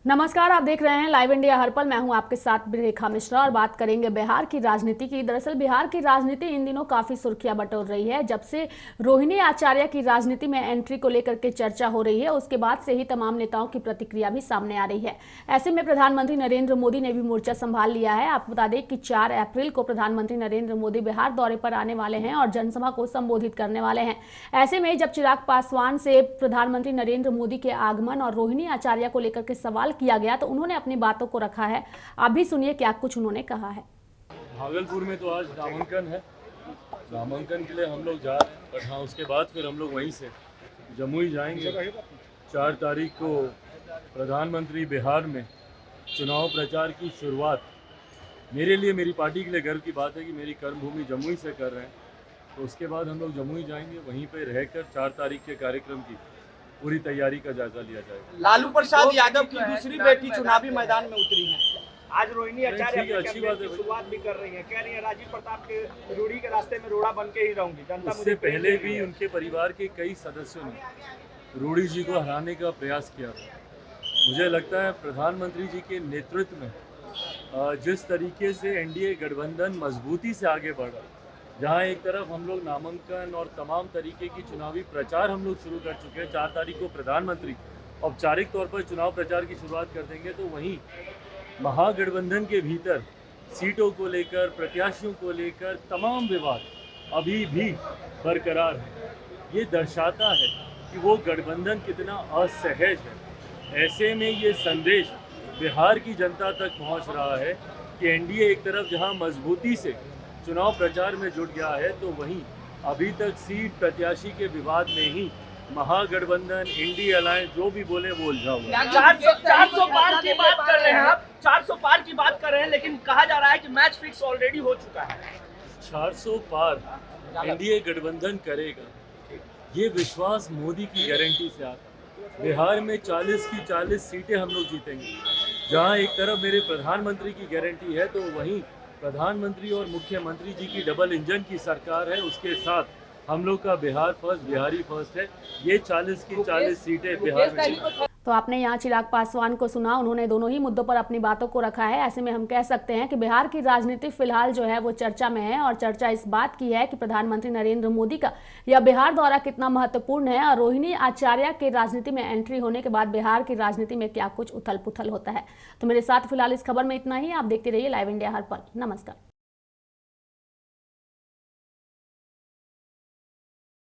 नमस्कार, आप देख रहे हैं लाइव इंडिया हर पल। मैं हूं आपके साथ रेखा मिश्रा और बात करेंगे बिहार की राजनीति की। दरअसल बिहार की राजनीति इन दिनों काफी सुर्खियां बटोर रही है। जब से रोहिणी आचार्य की राजनीति में एंट्री को लेकर के चर्चा हो रही है, उसके बाद से ही तमाम नेताओं की प्रतिक्रिया भी सामने आ रही है। ऐसे में प्रधानमंत्री नरेंद्र मोदी ने भी मोर्चा संभाल लिया है। आपको बता दें कि 4 अप्रैल को प्रधानमंत्री नरेंद्र मोदी बिहार दौरे पर आने वाले हैं और जनसभा को संबोधित करने वाले हैं। ऐसे में जब चिराग पासवान से प्रधानमंत्री नरेंद्र मोदी के आगमन और रोहिणी आचार्य को लेकर के सवाल किया गया तो उन्होंने अपनी बातों को रखा है। आप भी सुनिए क्या कुछ उन्होंने कहा है। भागलपुर में तो आज नामांकन है, नामांकन के लिए हम लोग जा रहे हैं, बट हाँ उसके बाद फिर हम लोग वहीं से जमुई जाएंगे। 4 तारीख को प्रधानमंत्री बिहार में चुनाव प्रचार की शुरुआत मेरे लिए, मेरी पार्टी के लिए गर्व की बात है कि मेरी कर्मभूमि जमुई से कर रहे हैं। तो उसके बाद हम लोग जमुई जाएंगे, वहीं पे रहकर 4 तारीख के कार्यक्रम की पूरी तैयारी का जायजा लिया जाएगा। लालू प्रसाद यादव की दूसरी बेटी चुनावी मैदान में उतरी है। आज रोहिणी आचार्य अच्छी बात है, शुरुआत भी कर रही है। कह रही है राजीव प्रताप के रूढ़ी के रास्ते में रोड़ा बन के ही रहूंगी। जनता उससे पहले भी उनके परिवार के कई सदस्यों ने रूढ़ी जी को हराने का प्रयास किया था। मुझे लगता है प्रधानमंत्री जी के नेतृत्व में जिस तरीके से एनडीए गठबंधन मजबूती से आगे बढ़ा, जहाँ एक तरफ हम लोग नामांकन और तमाम तरीके की चुनावी प्रचार हम लोग शुरू कर चुके हैं, 4 तारीख को प्रधानमंत्री औपचारिक तौर पर चुनाव प्रचार की शुरुआत कर देंगे, तो वहीं महागठबंधन के भीतर सीटों को लेकर, प्रत्याशियों को लेकर तमाम विवाद अभी भी बरकरार है। ये दर्शाता है कि वो गठबंधन कितना असहज है। ऐसे में ये संदेश बिहार की जनता तक पहुंच रहा है कि एनडीए एक तरफ जहां मजबूती से चुनाव प्रचार में जुट गया है, तो वहीं अभी तक सीट प्रत्याशी के विवाद में ही महागठबंधन, इंडी अलायंस जो भी बोले वो उलझा हुआ है। 400 पार की बात कर रहे हैं आप, 400 पार की बात कर रहे हैं, लेकिन कहा जा रहा है कि मैच फिक्स ऑलरेडी हो चुका है। 400 पार एनडीए गठबंधन करेगा, ये विश्वास मोदी की गारंटी से आता है। बिहार में 40 की 40 सीटें हम लोग जीतेंगे। जहां एक तरफ मेरे प्रधानमंत्री की गारंटी है, तो वहीं प्रधानमंत्री और मुख्यमंत्री जी की डबल इंजन की सरकार है। उसके साथ हम लोग का बिहार फर्स्ट, बिहारी फर्स्ट है। ये 40 की 40 सीटें बिहार में। तो आपने यहाँ चिराग पासवान को सुना, उन्होंने दोनों ही मुद्दों पर अपनी बातों को रखा है। ऐसे में हम कह सकते हैं कि बिहार की राजनीति फिलहाल जो है वो चर्चा में है और चर्चा इस बात की है कि प्रधानमंत्री नरेंद्र मोदी का यह बिहार दौरा कितना महत्वपूर्ण है और रोहिणी आचार्य के राजनीति में एंट्री होने के बाद बिहार की राजनीति में क्या कुछ उथल पुथल होता है। तो मेरे साथ फिलहाल इस खबर में इतना ही। आप देखते रहिए लाइव इंडिया हर पल। नमस्कार।